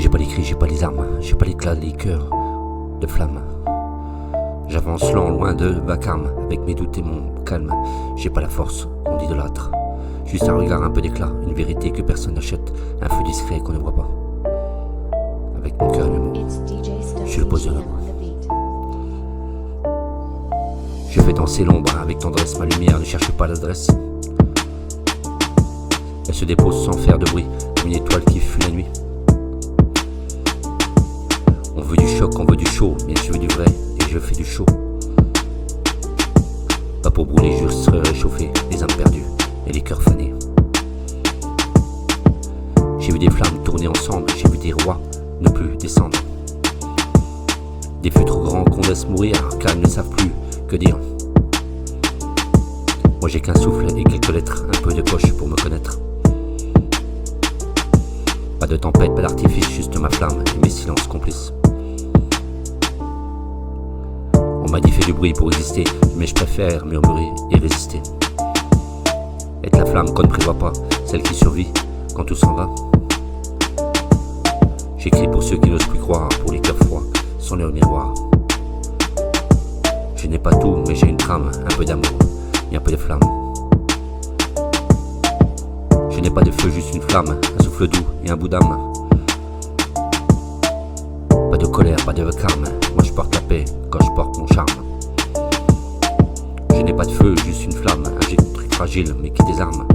J'ai pas les cris, j'ai pas les armes, j'ai pas l'éclat, les cœurs de flamme. J'avance lent, loin de vacarme, avec mes doutes et mon calme. J'ai pas la force qu'on idolâtre. Juste un regard, un peu d'éclat, une vérité que personne n'achète, un feu discret qu'on ne voit pas. Avec mon cœur et mes mots, je suis le poseur. Je fais danser l'ombre avec tendresse, ma lumière ne cherche pas l'adresse. Elle se dépose sans faire de bruit, comme une étoile qui fuit la nuit. On veut du choc, on veut du chaud, mais je veux du vrai et je fais du chaud. Pas pour brûler, juste réchauffer les âmes perdues et les cœurs fanés. J'ai vu des flammes tourner ensemble, j'ai vu des rois ne plus descendre. Des feux trop grands qu'on laisse mourir car ils ne savent plus que dire. Moi j'ai qu'un souffle et quelques lettres, un peu de poche pour me connaître. Pas de tempête, pas d'artifice, juste ma flamme et mes silences complices. On m'a dit fais du bruit pour exister, mais je préfère murmurer et résister. Être la flamme qu'on ne prévoit pas, celle qui survit quand tout s'en va. J'écris pour ceux qui n'osent plus croire, pour les cœurs froids, sans leur miroir. Je n'ai pas tout, mais j'ai une trame, un peu d'amour et un peu de flamme. Je n'ai pas de feu, juste une flamme, un souffle doux et un bout d'âme. Pas de colère, pas de vacarme, moi je porte la paix quand je porte mon charme. Je n'ai pas de feu, juste une flamme, un jet fragile mais qui désarme.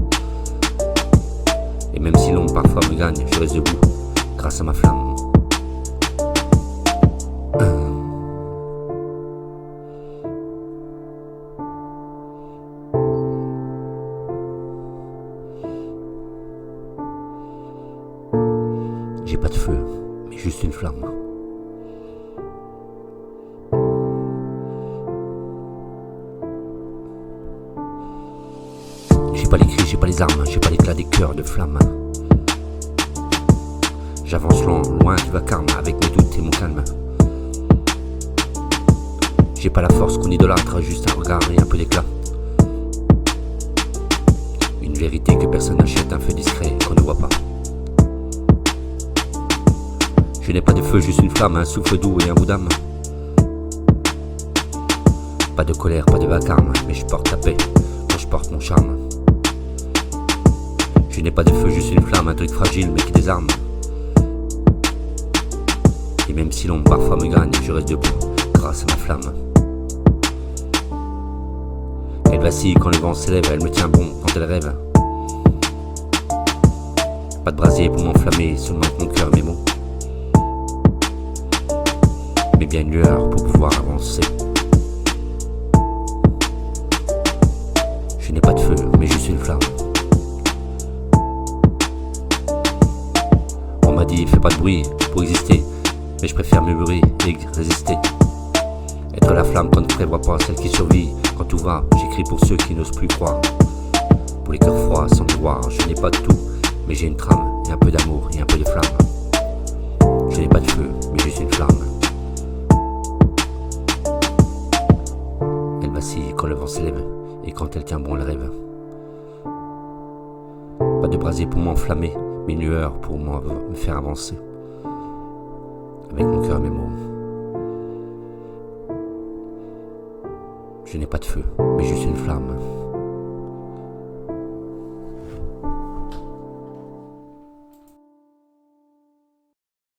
Et même si l'ombre parfois me gagne, je reste debout grâce à ma flamme. J'ai pas de feu, mais juste une flamme. J'ai pas les cris, j'ai pas les armes, j'ai pas l'éclat des cœurs de flamme. J'avance lent, loin du vacarme, avec mes doutes et mon calme. J'ai pas la force qu'on idolâtre, juste un regard et un peu d'éclat. Une vérité que personne n'achète, un feu discret qu'on ne voit pas. Je n'ai pas de feu, juste une flamme, un souffle doux et un bout d'âme. Pas de colère, pas de vacarme, mais je porte la paix quand je porte mon charme. Je n'ai pas de feu, juste une flamme, un truc fragile mais qui désarme. Et même si l'ombre parfois me gagne, je reste debout grâce à ma flamme. Elle vacille quand le vent s'élève, elle me tient bon quand elle rêve. Pas de brasier pour m'enflammer, seulement mon cœur et mes mots. Mais bien une lueur pour pouvoir avancer. Je n'ai pas de feu, mais juste une flamme. On m'a dit fais pas de bruit pour exister, mais je préfère murmurer et résister. Être la flamme qu'on ne prévoit pas, celle qui survit quand tout va. J'écris pour ceux qui n'osent plus croire, pour les cœurs froids sans miroir. Je n'ai pas de tout, mais j'ai une trame et un peu d'amour et un peu de flamme. Je n'ai pas de feu, mais juste une flamme. Elle vacille quand le vent s'élève et quand elle tient bon le rêve. Pas de brasier pour m'enflammer, mais une lueur pour me faire avancer. Avec mon cœur et mes mots. Je n'ai pas de feu, mais juste une flamme.